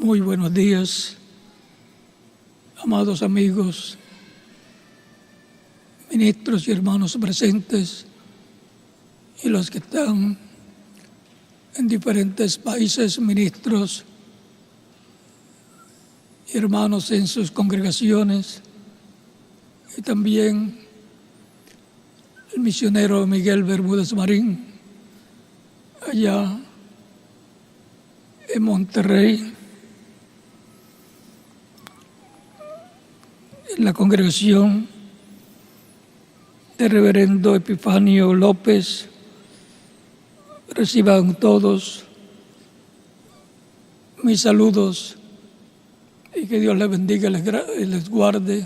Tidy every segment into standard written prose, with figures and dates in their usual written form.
Muy buenos días, amados amigos, ministros y hermanos presentes y los que están en diferentes países, ministros y hermanos en sus congregaciones, y también el misionero Miguel Bermúdez Marín, allá en Monterrey, en la congregación del reverendo Epifanio López. Reciban todos mis saludos y que Dios les bendiga y les guarde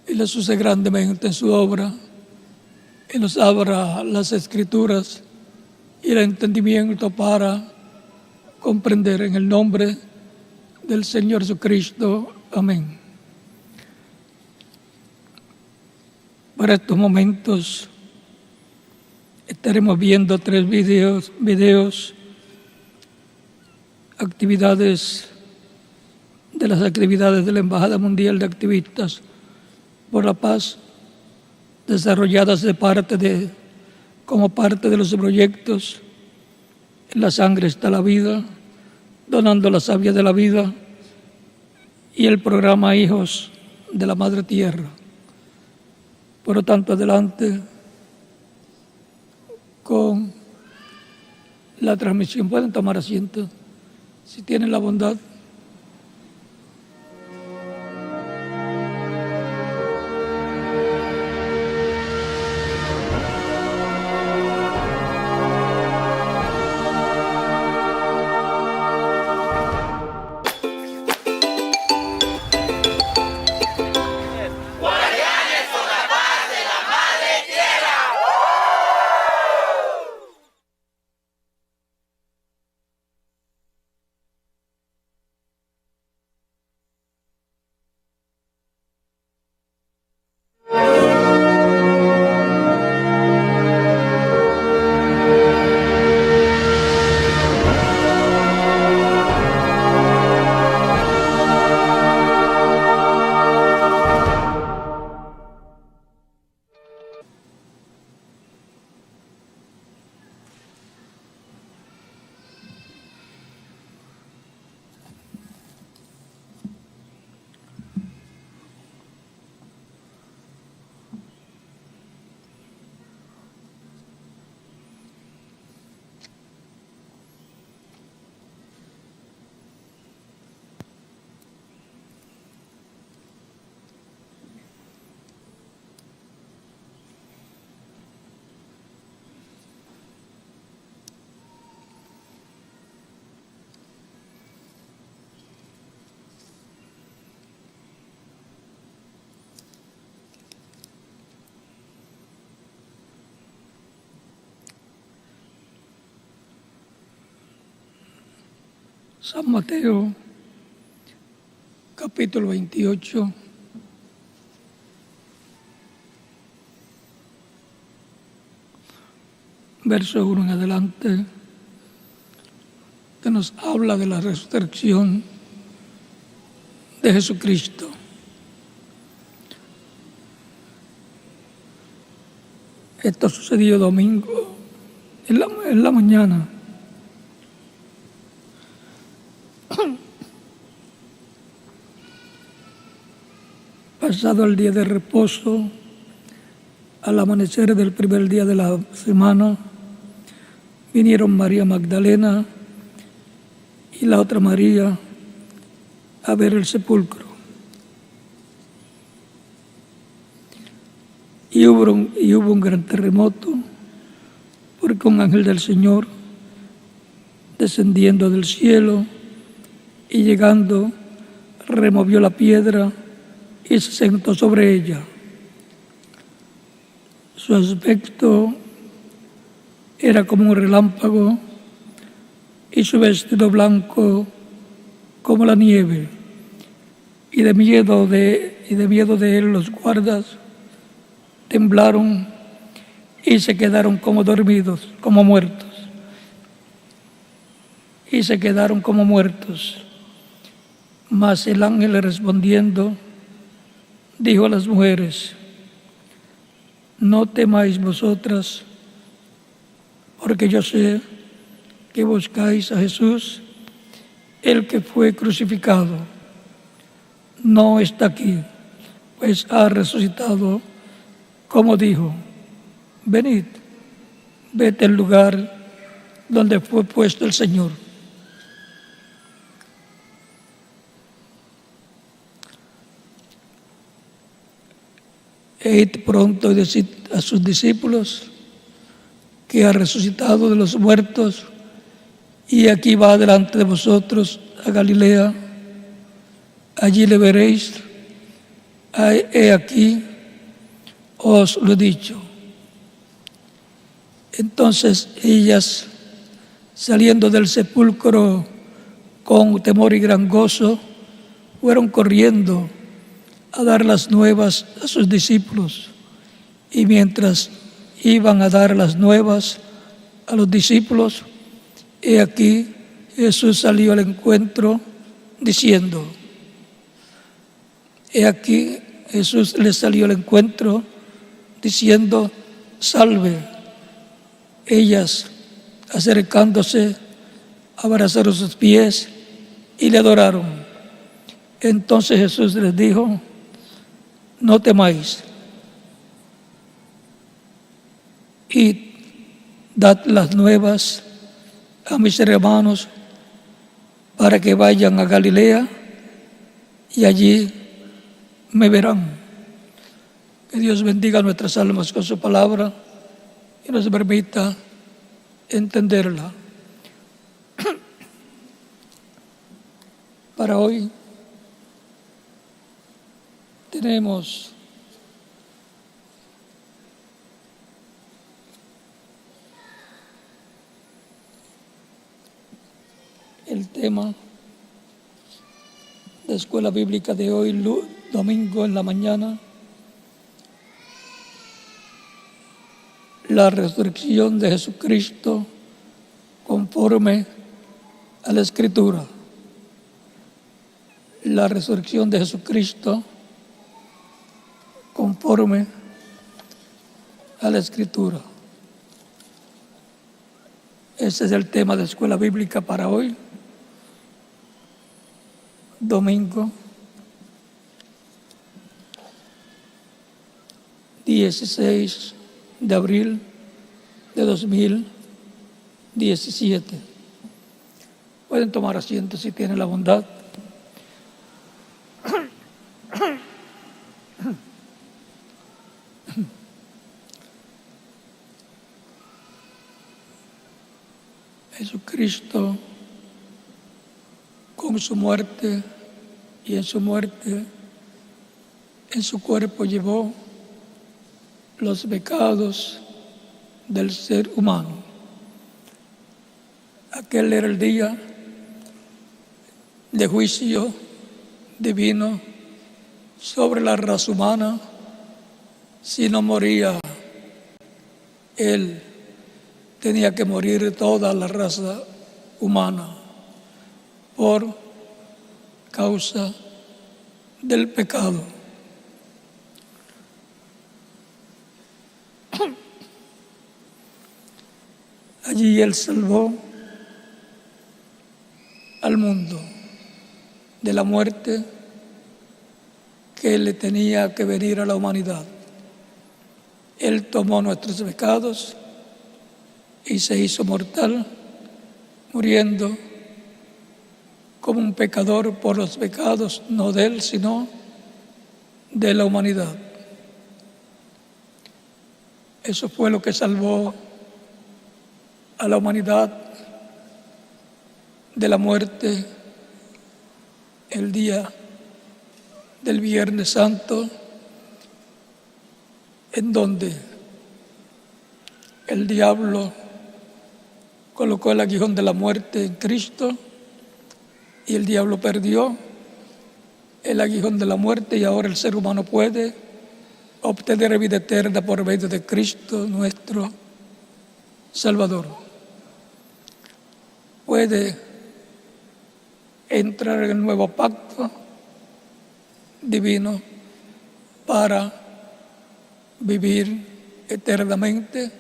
y les use grandemente en su obra y nos abra las Escrituras y el entendimiento para comprender en el nombre del Señor Jesucristo. Amén. Para estos momentos estaremos viendo 3 videos, actividades de las actividades de la Embajada Mundial de Activistas por la Paz, desarrolladas como parte de los proyectos En la sangre está la vida, Donando la savia de la vida y el programa Hijos de la Madre Tierra. Por lo tanto, adelante con la transmisión. Pueden tomar asiento si tienen la bondad. San Mateo, capítulo 28, verso 1 en adelante, que nos habla de la resurrección de Jesucristo. Esto sucedió domingo, en la mañana. Pasado el día de reposo, al amanecer del primer día de la semana, vinieron María Magdalena y la otra María a ver el sepulcro. Y hubo un gran terremoto, porque un ángel del Señor, descendiendo del cielo y llegando, removió la piedra y se sentó sobre ella. Su aspecto era como un relámpago y su vestido blanco como la nieve. Y de miedo de él los guardas temblaron y se quedaron como dormidos, como muertos. Y se quedaron como muertos. Mas el ángel respondiendo, dijo a las mujeres: no temáis vosotras, porque yo sé que buscáis a Jesús, el que fue crucificado. No está aquí, pues ha resucitado, como dijo. Venid, vete al lugar donde fue puesto el Señor. E id pronto y decid a sus discípulos que ha resucitado de los muertos, y aquí va delante de vosotros a Galilea. Allí le veréis. He aquí, os lo he dicho. Entonces ellas, saliendo del sepulcro con temor y gran gozo, fueron corriendo a dar las nuevas a sus discípulos. Y mientras iban a dar las nuevas a los discípulos, he aquí Jesús salió al encuentro diciendo, he aquí Jesús les salió al encuentro diciendo, salve. Ellas, acercándose, abrazaron sus pies y le adoraron. Entonces Jesús les dijo, no temáis, id, dad las nuevas a mis hermanos para que vayan a Galilea y allí me verán. Que Dios bendiga nuestras almas con su palabra y nos permita entenderla. Para hoy tenemos el tema de escuela bíblica de hoy, domingo en la mañana, la resurrección de Jesucristo conforme a la Escritura. La resurrección de Jesucristo conforme a la Escritura. Ese es el tema de escuela bíblica para hoy, domingo 16 de abril de 2017. Pueden tomar asiento si tienen la bondad. Jesucristo, con su muerte y en su muerte, en su cuerpo llevó los pecados del ser humano. Aquel era el día de juicio divino sobre la raza humana. Si no moría él, tenía que morir toda la raza humana por causa del pecado. Allí él salvó al mundo de la muerte que le tenía que venir a la humanidad. Él tomó nuestros pecados y se hizo mortal, muriendo como un pecador por los pecados, no de él, sino de la humanidad. Eso fue lo que salvó a la humanidad de la muerte el día del Viernes Santo, en donde el diablo colocó el aguijón de la muerte en Cristo y el diablo perdió el aguijón de la muerte, y ahora el ser humano puede obtener vida eterna por medio de Cristo nuestro Salvador. Puede entrar en el nuevo pacto divino para vivir eternamente,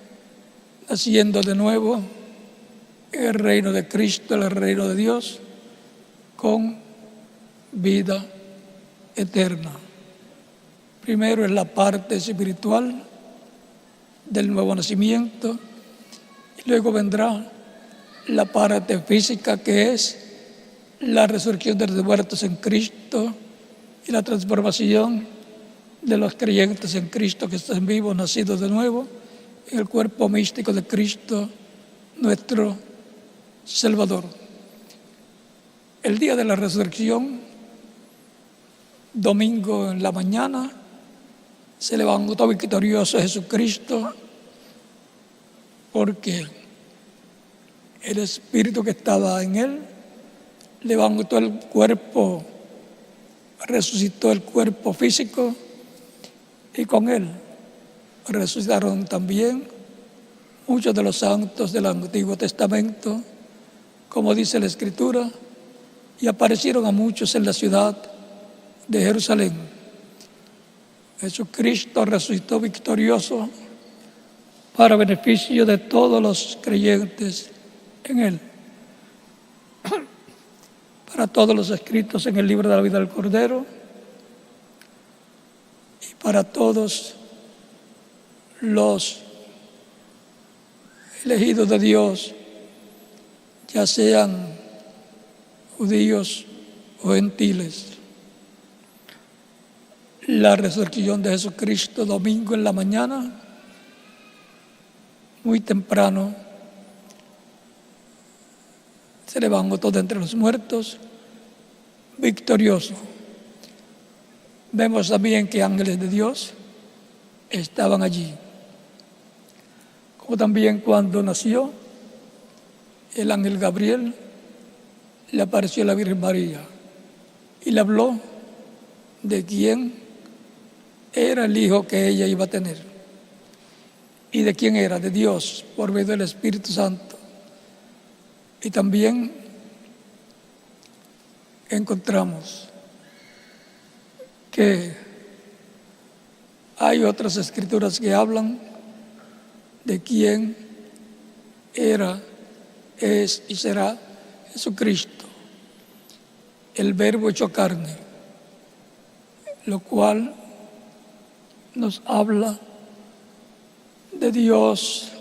naciendo de nuevo en el reino de Cristo, en el reino de Dios, con vida eterna. Primero es la parte espiritual del nuevo nacimiento, y luego vendrá la parte física, que es la resurrección de los muertos en Cristo y la transformación de los creyentes en Cristo que están vivos, nacidos de nuevo, en el cuerpo místico de Cristo, nuestro Salvador. El día de la resurrección, domingo en la mañana, se levantó victorioso Jesucristo, porque el Espíritu que estaba en él levantó el cuerpo, resucitó el cuerpo físico, y con él resucitaron también muchos de los santos del Antiguo Testamento, como dice la Escritura, y aparecieron a muchos en la ciudad de Jerusalén. Jesucristo resucitó victorioso para beneficio de todos los creyentes en él. Para todos los escritos en el libro de la vida del Cordero, y para todos los elegidos de Dios, ya sean judíos o gentiles. La resurrección de Jesucristo, domingo en la mañana, muy temprano, se levantó de entre los muertos, victorioso. Vemos también que ángeles de Dios estaban allí. Como también cuando nació, el ángel Gabriel le apareció a la Virgen María y le habló de quién era el hijo que ella iba a tener. ¿Y de quién era? De Dios, por medio del Espíritu Santo. Y también encontramos que hay otras escrituras que hablan de quién era, es y será Jesucristo, el Verbo hecho carne, lo cual nos habla de Dios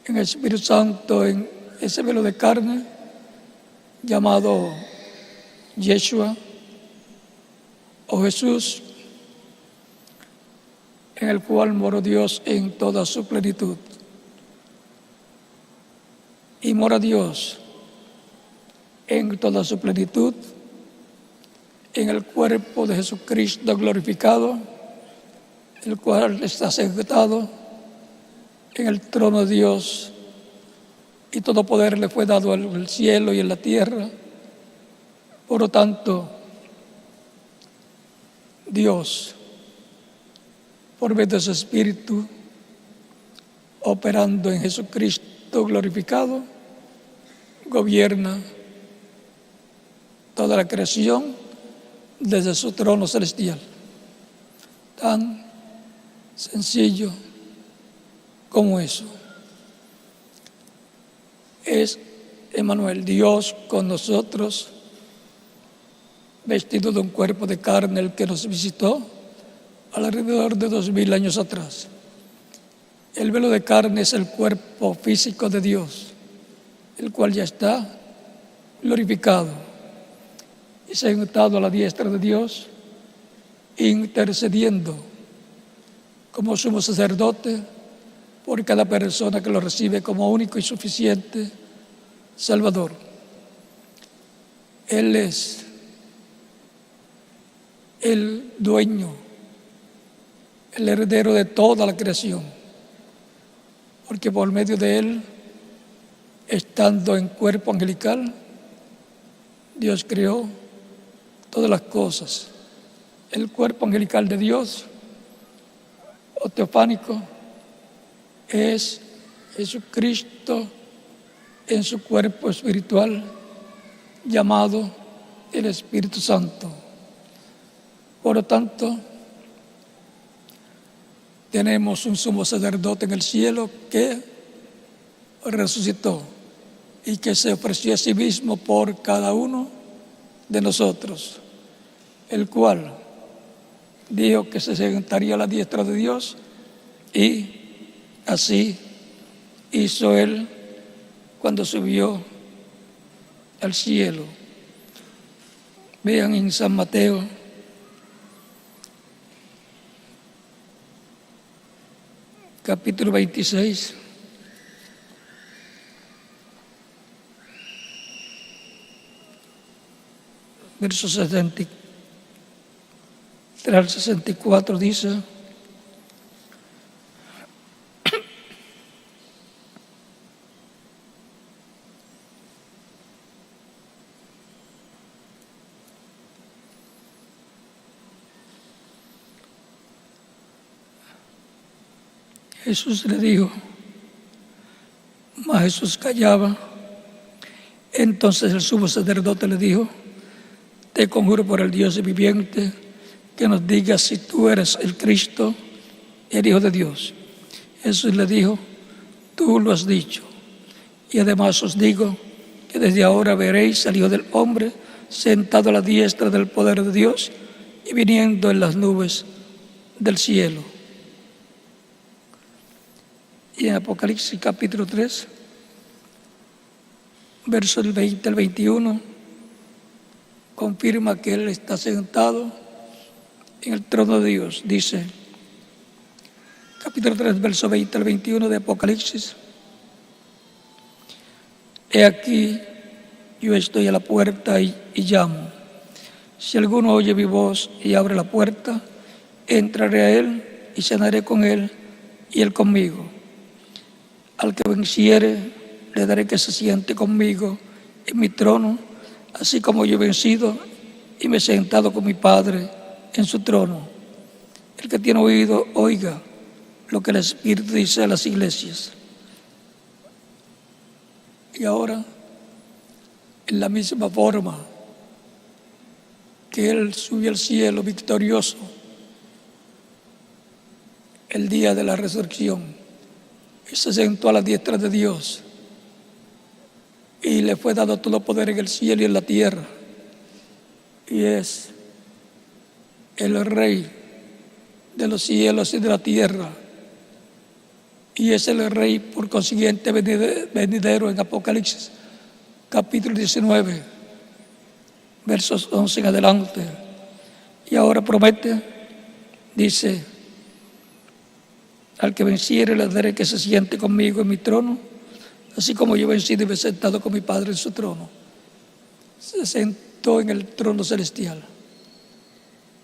en el Espíritu Santo, en ese velo de carne llamado Yeshua o Jesús, en el cual moró Dios en toda su plenitud. Y mora Dios en toda su plenitud en el cuerpo de Jesucristo glorificado, el cual está sentado en el trono de Dios, y todo poder le fue dado en el cielo y en la tierra. Por lo tanto, Dios, por medio de su Espíritu, operando en Jesucristo glorificado, gobierna toda la creación desde su trono celestial. Tan sencillo como eso. Es Emmanuel, Dios con nosotros, vestido de un cuerpo de carne, el que nos visitó alrededor de 2000 años atrás. El velo de carne es el cuerpo físico de Dios, el cual ya está glorificado y sentado a la diestra de Dios, intercediendo como sumo sacerdote por cada persona que lo recibe como único y suficiente Salvador. Él es el dueño, el heredero de toda la creación, porque por medio de él, estando en cuerpo angelical, Dios creó todas las cosas. El cuerpo angelical de Dios, o teofánico, es Jesucristo en su cuerpo espiritual, llamado el Espíritu Santo. Por lo tanto, tenemos un sumo sacerdote en el cielo que resucitó y que se ofreció a sí mismo por cada uno de nosotros, el cual dijo que se sentaría a la diestra de Dios, y así hizo él cuando subió al cielo. Vean en San Mateo capítulo 26, versos 63 al 64 dice: Jesús le dijo, mas Jesús callaba. Entonces el sumo sacerdote le dijo: te conjuro por el Dios viviente, que nos digas si tú eres el Cristo, el Hijo de Dios. Jesús le dijo: tú lo has dicho. Y además os digo que desde ahora veréis al Hijo del Hombre sentado a la diestra del poder de Dios y viniendo en las nubes del cielo. Y en Apocalipsis capítulo 3, versos del 20 al 21, confirma que Él está sentado en el trono de Dios. Dice, capítulo 3, verso 20 al 21 de Apocalipsis: he aquí, yo estoy a la puerta y llamo. Si alguno oye mi voz y abre la puerta, entraré a él y cenaré con él y él conmigo. Al que venciere, le daré que se siente conmigo en mi trono, así como yo he vencido y me he sentado con mi Padre en su trono. El que tiene oído, oiga lo que el Espíritu dice a las iglesias. Y ahora, en la misma forma que Él subió al cielo victorioso el día de la resurrección, y se sentó a la diestra de Dios, y le fue dado todo poder en el cielo y en la tierra, y es el Rey de los cielos y de la tierra, y es el Rey por consiguiente venidero en Apocalipsis capítulo 19, versos 11 en adelante. Y ahora promete, dice: al que venciere le daré que se siente conmigo en mi trono, así como yo he vencido y me he sentado con mi Padre en su trono. Se sentó en el trono celestial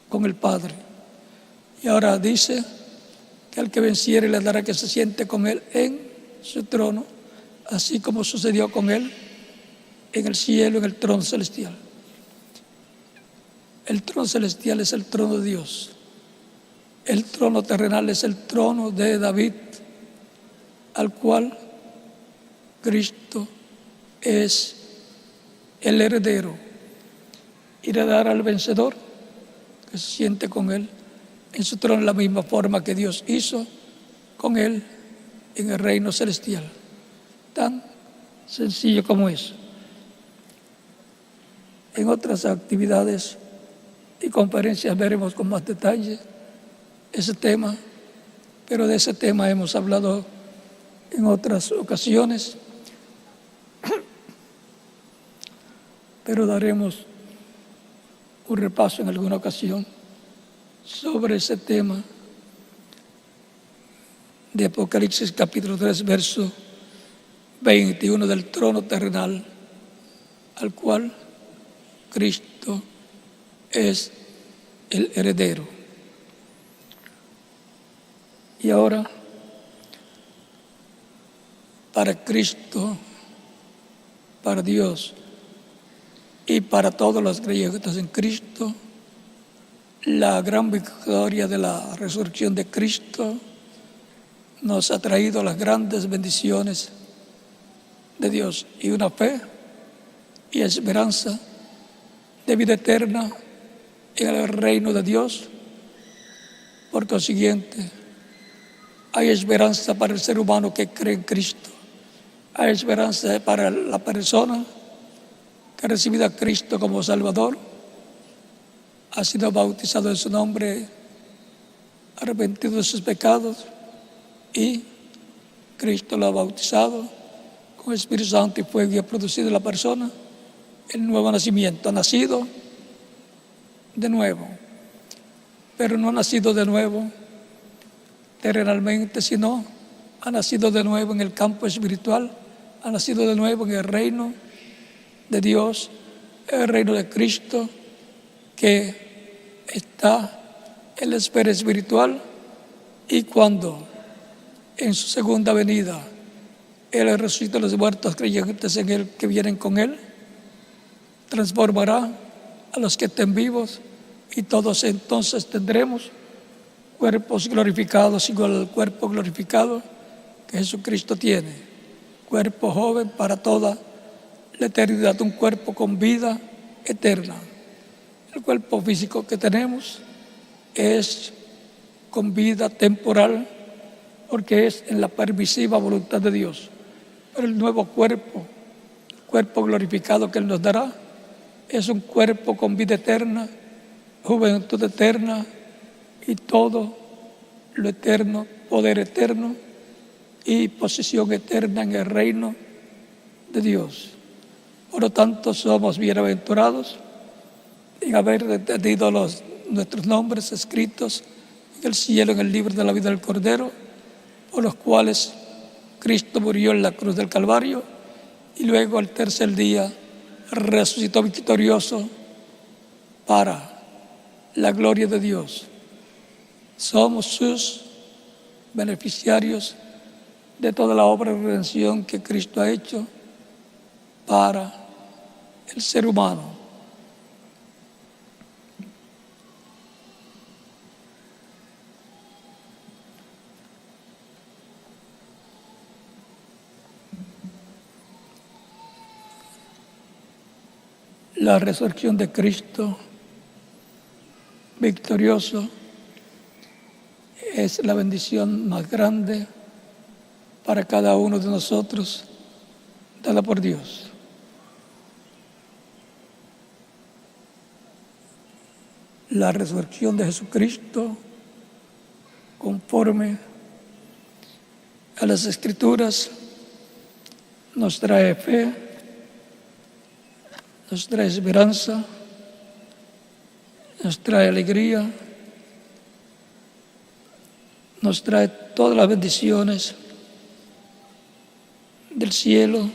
con el Padre. Y ahora dice que al que venciere le dará que se siente con él en su trono, así como sucedió con él en el cielo, en el trono celestial. El trono celestial es el trono de Dios. El trono terrenal es el trono de David, al cual Cristo es el heredero, y le dará al vencedor que se siente con él en su trono, en la misma forma que Dios hizo con él en el reino celestial. Tan sencillo como eso. En otras actividades y conferencias veremos con más detalle ese tema, pero de ese tema hemos hablado en otras ocasiones, pero daremos un repaso en alguna ocasión sobre ese tema de Apocalipsis capítulo 3, verso 21, del trono terrenal, al cual Cristo es el heredero. Y ahora, para Cristo, para Dios y para todos los creyentes en Cristo, la gran victoria de la resurrección de Cristo nos ha traído las grandes bendiciones de Dios y una fe y esperanza de vida eterna en el reino de Dios. Por consiguiente, hay esperanza para el ser humano que cree en Cristo. Hay esperanza para la persona que ha recibido a Cristo como Salvador, ha sido bautizado en su nombre, arrepentido de sus pecados, y Cristo lo ha bautizado con el Espíritu Santo y fuego, y ha producido en la persona el nuevo nacimiento. Ha nacido de nuevo, pero no ha nacido de nuevo terrenalmente, sino ha nacido de nuevo en el campo espiritual, ha nacido de nuevo en el reino de Dios, el reino de Cristo, que está en la esfera espiritual, y cuando en su segunda venida Él resucita a los muertos creyentes en Él que vienen con Él, transformará a los que estén vivos, y todos entonces tendremos cuerpos glorificados igual al cuerpo glorificado que Jesucristo tiene. Cuerpo joven para toda la eternidad, un cuerpo con vida eterna. El cuerpo físico que tenemos es con vida temporal, porque es en la permisiva voluntad de Dios. Pero el nuevo cuerpo glorificado que Él nos dará, es un cuerpo con vida eterna, juventud eterna y todo lo eterno, poder eterno y posición eterna en el reino de Dios. Por lo tanto, somos bienaventurados en haber tenido nuestros nombres escritos en el cielo, en el libro de la vida del Cordero, por los cuales Cristo murió en la cruz del Calvario y luego al tercer día resucitó victorioso para la gloria de Dios. Somos sus beneficiarios de toda la obra de redención que Cristo ha hecho para el ser humano. La resurrección de Cristo victorioso es la bendición más grande para cada uno de nosotros, dada por Dios. La resurrección de Jesucristo, conforme a las Escrituras, nos trae fe, nos trae esperanza, nos trae alegría, nos trae todas las bendiciones del cielo.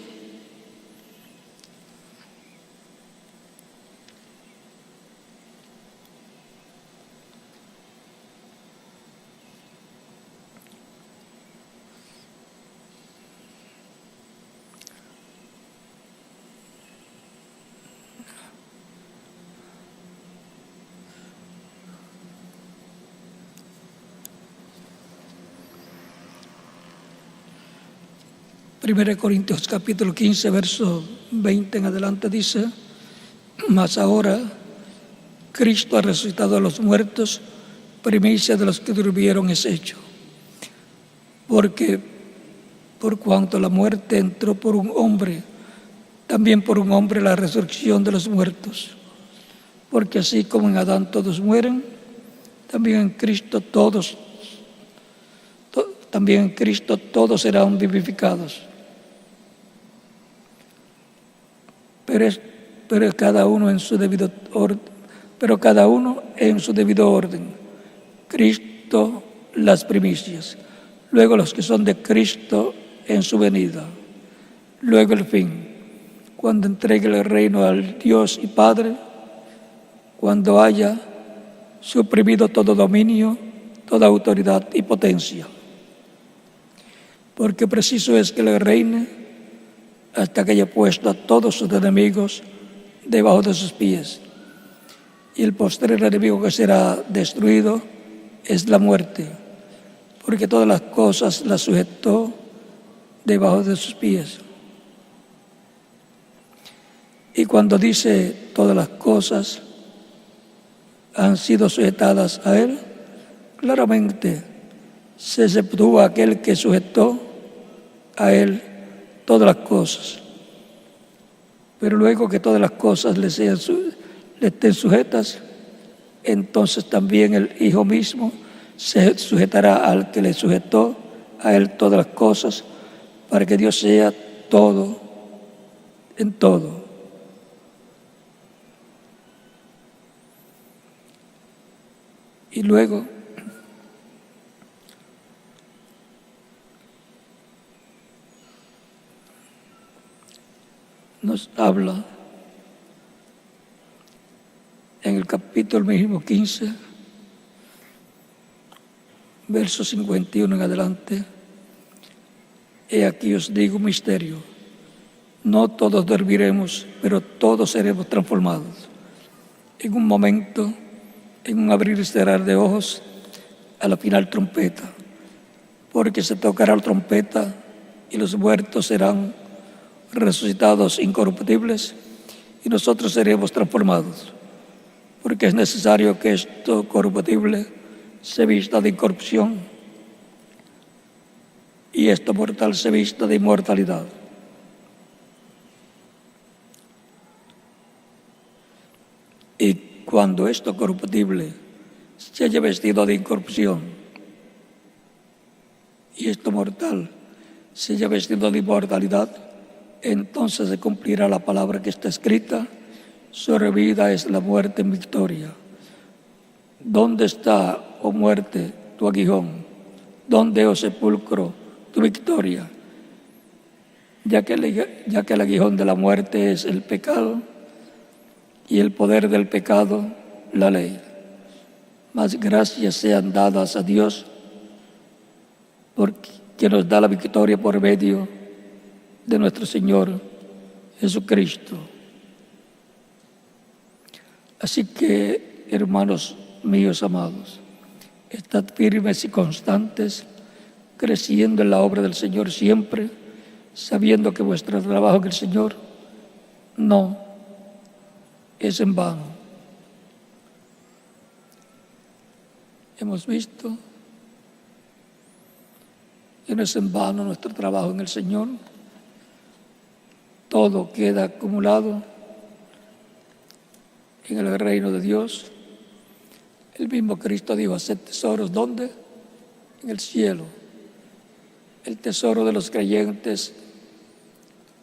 Primera de Corintios capítulo 15, verso 20 en adelante dice: mas ahora Cristo ha resucitado a los muertos, primicia de los que durmieron es hecho. Porque por cuanto la muerte entró por un hombre, también por un hombre la resurrección de los muertos. Porque así como en Adán todos mueren, también en Cristo todos serán vivificados. Pero cada uno en su debido orden. Cristo las primicias, luego los que son de Cristo en su venida, luego el fin, cuando entregue el reino al Dios y Padre, cuando haya suprimido todo dominio, toda autoridad y potencia. Porque preciso es que Él reine hasta que haya puesto a todos sus enemigos debajo de sus pies. Y el postrer enemigo que será destruido es la muerte, porque todas las cosas las sujetó debajo de sus pies. Y cuando dice todas las cosas han sido sujetadas a Él, claramente se exceptúa aquel que sujetó a Él todas las cosas. Pero luego que todas las cosas le estén sujetas, entonces también el Hijo mismo se sujetará al que le sujetó a Él todas las cosas, para que Dios sea todo en todo. Y luego nos habla en el capítulo mismo 15, verso 51 en adelante. He aquí os digo un misterio: no todos dormiremos, pero todos seremos transformados. En un momento, en un abrir y cerrar de ojos, a la final trompeta, porque se tocará la trompeta y los muertos serán resucitados incorruptibles y nosotros seremos transformados, porque es necesario que esto corruptible se vista de incorrupción y esto mortal se vista de inmortalidad. Y cuando esto corruptible se haya vestido de incorrupción y esto mortal se haya vestido de inmortalidad, entonces se cumplirá la palabra que está escrita: sobrevida es la muerte en victoria. ¿Dónde está, oh muerte, tu aguijón? ¿Dónde, oh sepulcro, tu victoria? Ya que el aguijón de la muerte es el pecado y el poder del pecado la ley. Mas gracias sean dadas a Dios, porque nos da la victoria por medio de nuestro Señor Jesucristo. Así que, hermanos míos amados, estad firmes y constantes, creciendo en la obra del Señor siempre, sabiendo que vuestro trabajo en el Señor no es en vano. Hemos visto que no es en vano nuestro trabajo en el Señor. Todo queda acumulado en el reino de Dios. El mismo Cristo dijo: haced tesoros, ¿dónde? En el cielo. El tesoro de los creyentes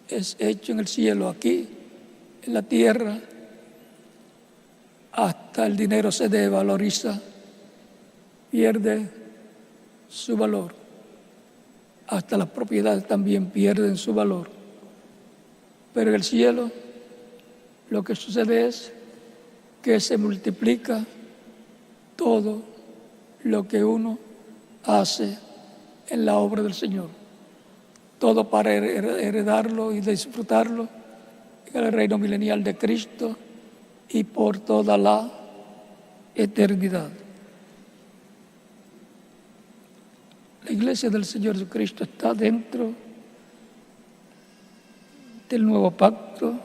es hecho en el cielo. Aquí, en la tierra, hasta el dinero se devaloriza, pierde su valor. Hasta las propiedades también pierden su valor. Pero en el cielo lo que sucede es que se multiplica todo lo que uno hace en la obra del Señor. Todo para heredarlo y disfrutarlo en el reino milenial de Cristo y por toda la eternidad. La iglesia del Señor Jesucristo está dentro del nuevo pacto.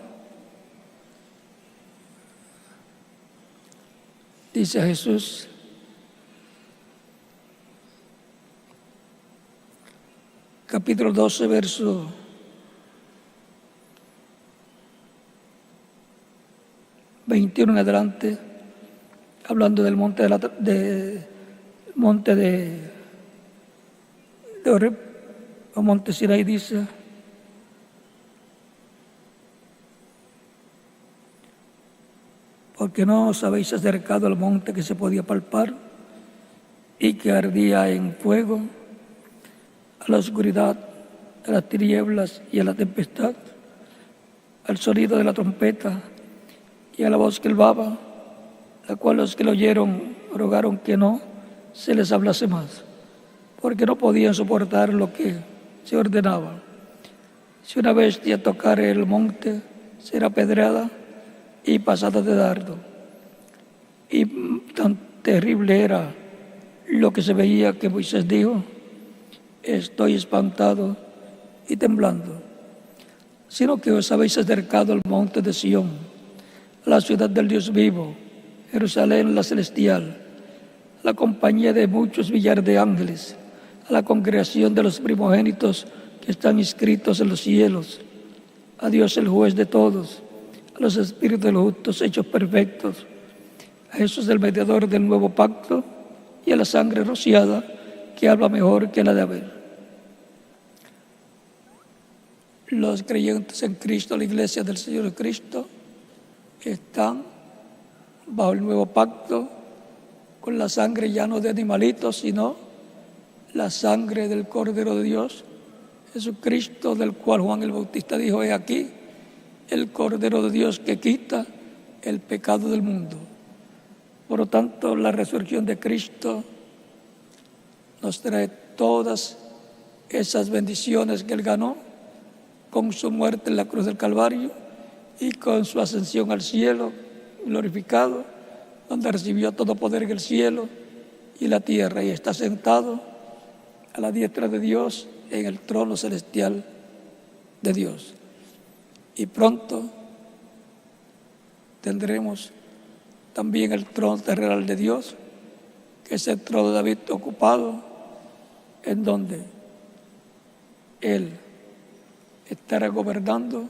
Dice Jesús: capítulo 12, verso 21 en adelante, hablando del monte de Horeb, o monte Sinaí, dice: porque no os habéis acercado al monte que se podía palpar y que ardía en fuego, a la oscuridad, a las tinieblas y a la tempestad, al sonido de la trompeta y a la voz que elbaba, la cual los que lo oyeron rogaron que no se les hablase más, porque no podían soportar lo que se ordenaba. Si una bestia tocare el monte, será apedreada y pasada de dardo. Y tan terrible era lo que se veía que Moisés dijo: estoy espantado y temblando. sino que os habéis acercado al monte de Sión, a la ciudad del Dios vivo, Jerusalén la celestial, a la compañía de muchos millares de ángeles, a la congregación de los primogénitos que están inscritos en los cielos, a Dios el juez de todos, a los espíritus de los justos hechos perfectos, a Jesús el mediador del nuevo pacto y a la sangre rociada que habla mejor que la de Abel. Los creyentes en Cristo, la iglesia del Señor Cristo, están bajo el nuevo pacto con la sangre ya no de animalitos, sino la sangre del Cordero de Dios, Jesucristo, del cual Juan el Bautista dijo: he aquí el Cordero de Dios que quita el pecado del mundo. Por lo tanto, la resurrección de Cristo nos trae todas esas bendiciones que Él ganó con su muerte en la cruz del Calvario y con su ascensión al cielo glorificado, donde recibió todo poder en el cielo y la tierra, y está sentado a la diestra de Dios en el trono celestial de Dios. Y pronto tendremos también el trono terrenal de Dios, que es el trono de David ocupado, en donde Él estará gobernando,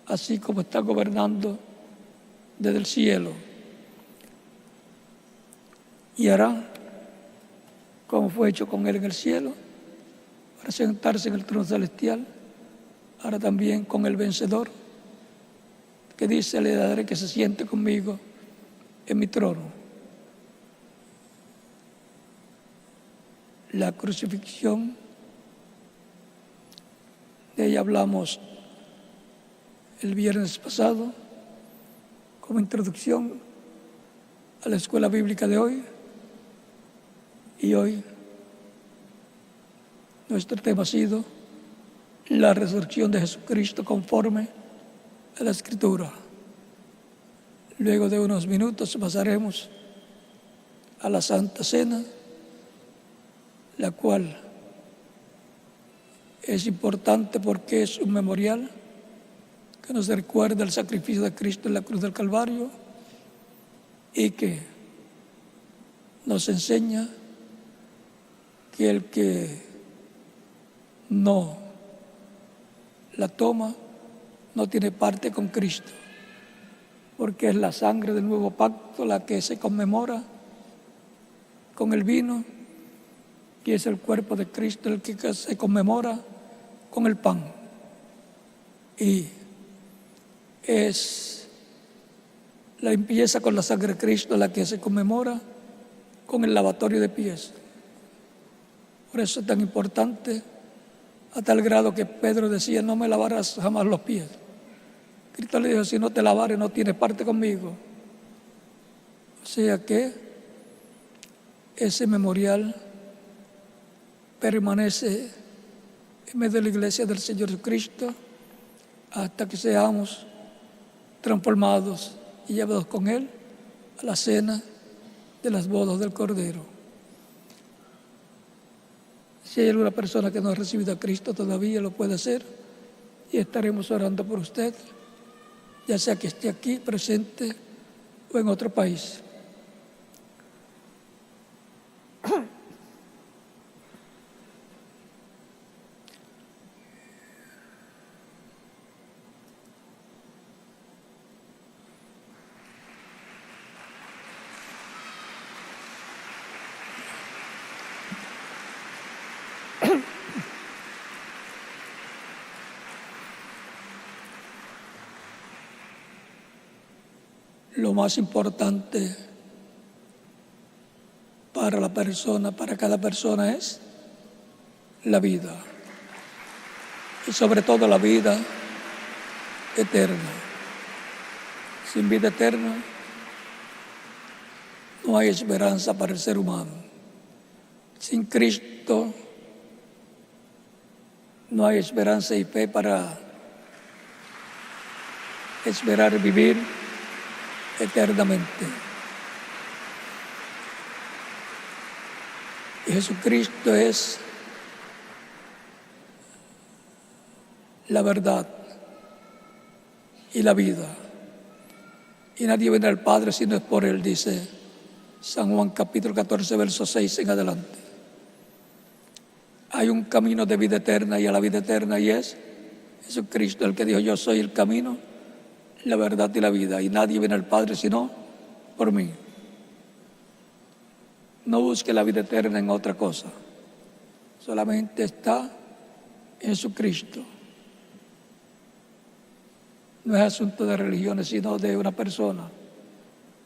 así como está gobernando desde el cielo. Y hará como fue hecho con Él en el cielo, para sentarse en el trono celestial. Ahora también con el vencedor, que dice: le daré que se siente conmigo en mi trono. La crucifixión, de ella hablamos el viernes pasado como introducción a la escuela bíblica de hoy, y hoy nuestro tema ha sido la resurrección de Jesucristo conforme a la Escritura. Luego de unos minutos pasaremos a la Santa Cena, la cual es importante porque es un memorial que nos recuerda el sacrificio de Cristo en la cruz del Calvario y que nos enseña que el que no la toma no tiene parte con Cristo, porque es la sangre del nuevo pacto la que se conmemora con el vino, y es el cuerpo de Cristo el que se conmemora con el pan. Y es la limpieza con la sangre de Cristo la que se conmemora con el lavatorio de pies. Por eso es tan importante, a tal grado que Pedro decía: no me lavarás jamás los pies. Cristo le dijo: si no te lavares, no tienes parte conmigo. O sea que ese memorial permanece en medio de la iglesia del Señor Jesucristo hasta que seamos transformados y llevados con Él a la cena de las bodas del Cordero. Si hay alguna persona que no ha recibido a Cristo todavía, lo puede hacer, y estaremos orando por usted, ya sea que esté aquí presente o en otro país. Lo más importante para la persona, para cada persona, es la vida, y sobre todo la vida eterna. Sin vida eterna no hay esperanza para el ser humano. Sin Cristo no hay esperanza y fe para esperar vivir eternamente. Y Jesucristo es la verdad y la vida. Y nadie viene al Padre si no es por Él, dice San Juan capítulo 14, verso 6 en adelante. Hay un camino de vida eterna y a la vida eterna, y es Jesucristo, el que dijo: yo soy el camino, la verdad y la vida, y nadie viene al Padre sino por mí. No busque la vida eterna en otra cosa, solamente está en Jesucristo. No es asunto de religiones, sino de una persona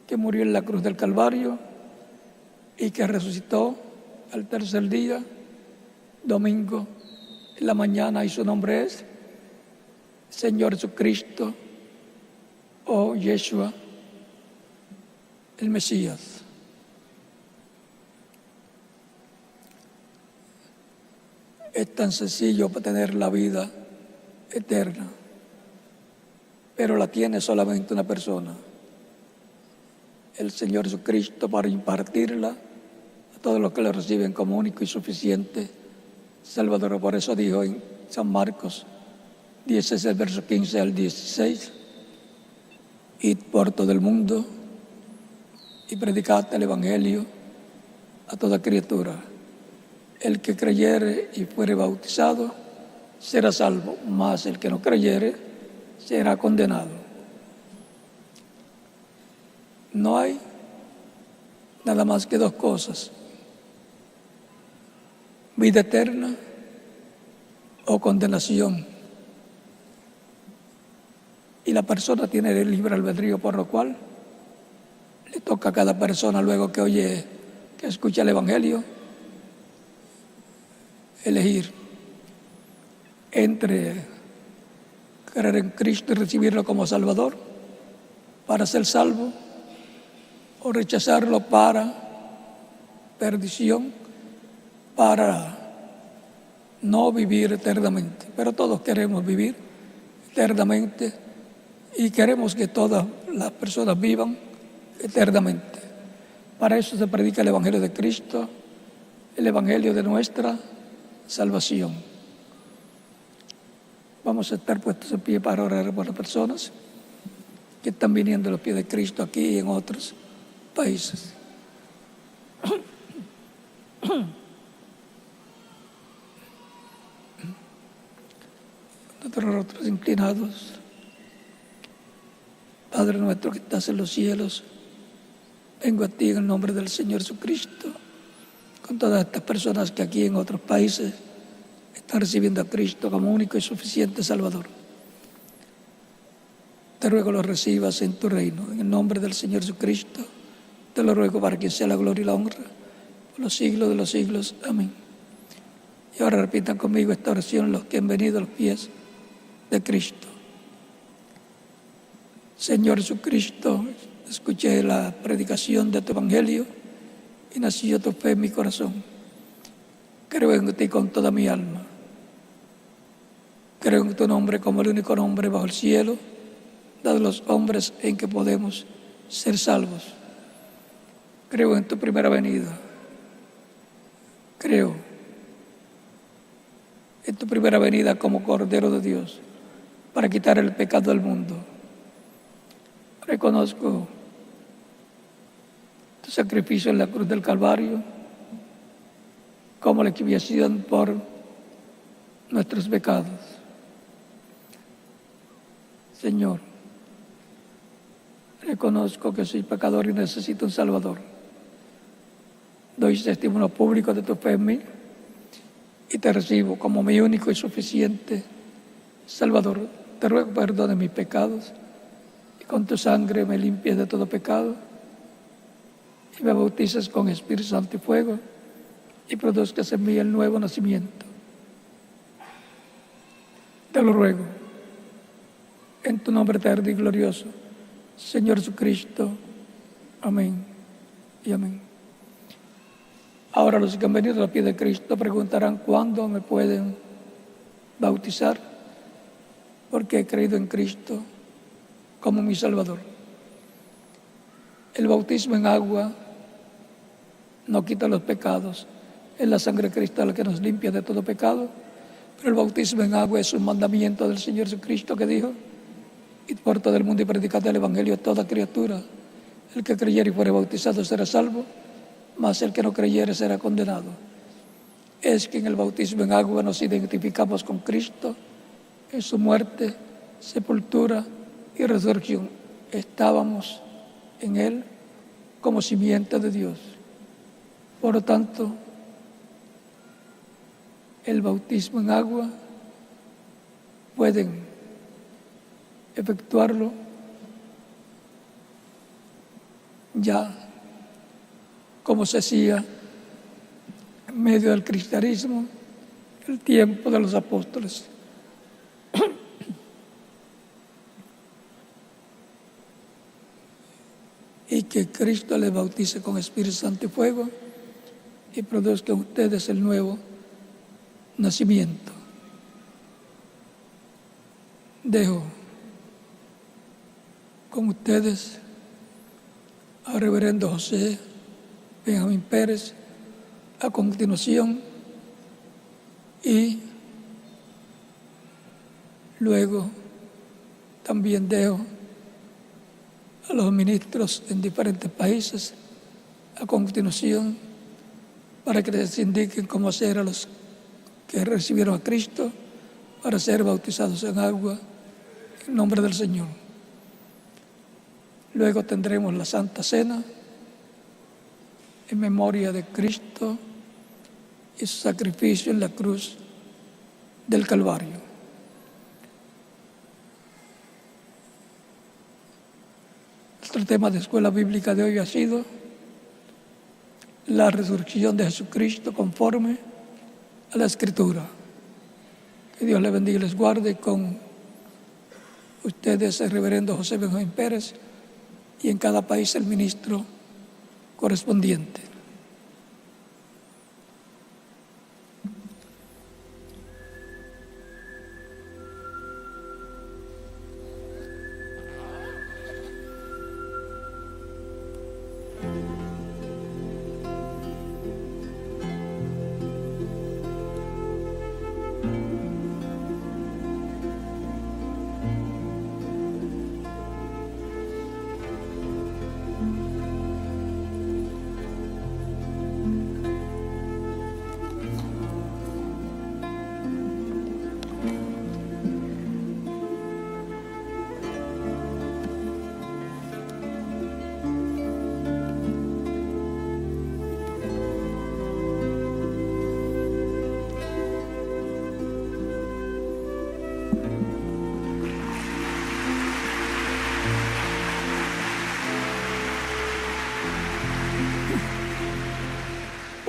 que murió en la cruz del Calvario y que resucitó al tercer día, domingo, en la mañana, y su nombre es Señor Jesucristo o Yeshua, el Mesías. Es tan sencillo para tener la vida eterna, pero la tiene solamente una persona, el Señor Jesucristo, para impartirla a todos los que lo reciben como único y suficiente Salvador. Por eso dijo en San Marcos 16, verso 15 al 16: id por todo el mundo y predicad el Evangelio a toda criatura. El que creyere y fuere bautizado será salvo, mas el que no creyere será condenado. No hay nada más que dos cosas: vida eterna o condenación. Y la persona tiene el libre albedrío, por lo cual le toca a cada persona, luego que oye, que escucha el Evangelio, elegir entre creer en Cristo y recibirlo como Salvador para ser salvo, o rechazarlo para perdición, para no vivir eternamente. Pero todos queremos vivir eternamente y queremos que todas las personas vivan eternamente. Para eso se predica el Evangelio de Cristo, el Evangelio de nuestra salvación. Vamos a estar puestos en pie para orar por las personas que están viniendo a los pies de Cristo aquí y en otros países. Nuestros rostros inclinados. Padre nuestro que estás en los cielos, vengo a ti en el nombre del Señor Jesucristo, con todas estas personas que aquí en otros países están recibiendo a Cristo como único y suficiente Salvador. Te ruego lo recibas en tu reino, en el nombre del Señor Jesucristo. Te lo ruego para que sea la gloria y la honra por los siglos de los siglos. Amén. Y ahora repitan conmigo esta oración los que han venido a los pies de Cristo. Señor Jesucristo, escuché la predicación de tu Evangelio y nació tu fe en mi corazón. Creo en ti con toda mi alma. Creo en tu nombre como el único nombre bajo el cielo, dado a los hombres en que podemos ser salvos. Creo en tu primera venida. Creo en tu primera venida como Cordero de Dios para quitar el pecado del mundo. Reconozco tu sacrificio en la cruz del Calvario como la expiación por nuestros pecados. Señor, reconozco que soy pecador y necesito un Salvador. Doy testimonio público de tu fe en mí y te recibo como mi único y suficiente Salvador. Te ruego perdone mis pecados y con tu sangre me limpies de todo pecado y me bautices con Espíritu Santo y fuego y produzcas en mí el nuevo nacimiento. Te lo ruego en tu nombre eterno y glorioso, Señor Jesucristo. Amén y amén. Ahora los que han venido a los pies de Cristo preguntarán cuándo me pueden bautizar, porque he creído en Cristo como mi Salvador. El bautismo en agua no quita los pecados, es la sangre de Cristo la que nos limpia de todo pecado, Pero el bautismo en agua es un mandamiento del Señor Jesucristo que dijo: id por todo el mundo y predicad el Evangelio a toda criatura. El que creyere y fuere bautizado será salvo, mas el que no creyere será condenado. Es que en el bautismo en agua nos identificamos con Cristo, en su muerte, sepultura y resurrección. Estábamos en Él como simiente de Dios. Por lo tanto, el bautismo en agua pueden efectuarlo ya como se hacía en medio del cristianismo, el tiempo de los apóstoles. Y que Cristo les bautice con Espíritu Santo y fuego y produzca en ustedes el nuevo nacimiento. Dejo con ustedes al reverendo José Benjamín Pérez a continuación, y luego también dejo a los ministros en diferentes países a continuación para que les indiquen cómo hacer a los que recibieron a Cristo para ser bautizados en agua en nombre del Señor. Luego tendremos la Santa Cena en memoria de Cristo y su sacrificio en la cruz del Calvario. Nuestro tema de escuela bíblica de hoy ha sido la resurrección de Jesucristo conforme a la Escritura. Que Dios les bendiga y les guarde. Con ustedes el reverendo José Benjamín Pérez, y en cada país el ministro correspondiente.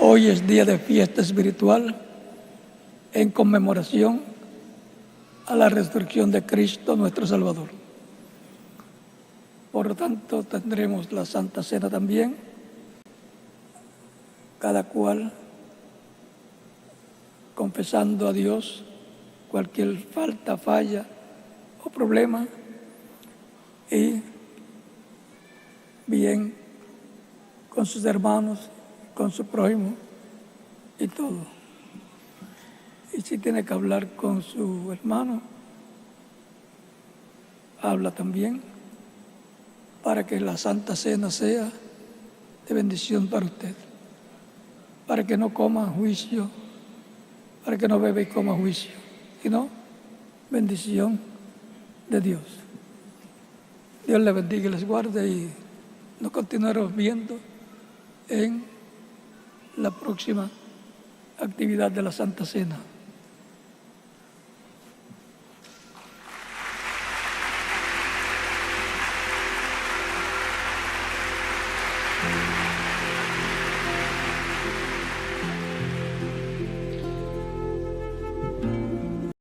Hoy es día de fiesta espiritual en conmemoración a la resurrección de Cristo nuestro Salvador. Por lo tanto, tendremos la Santa Cena también, cada cual confesando a Dios cualquier falta, falla o problema, y bien con sus hermanos, con su prójimo y todo. Y si tiene que hablar con su hermano, habla también, para que la Santa Cena sea de bendición para usted, para que no coma juicio, para que no beba y coma juicio, sino bendición de Dios. Dios les bendiga y les guarde, y nos continuaremos viendo en la próxima actividad de la Santa Cena.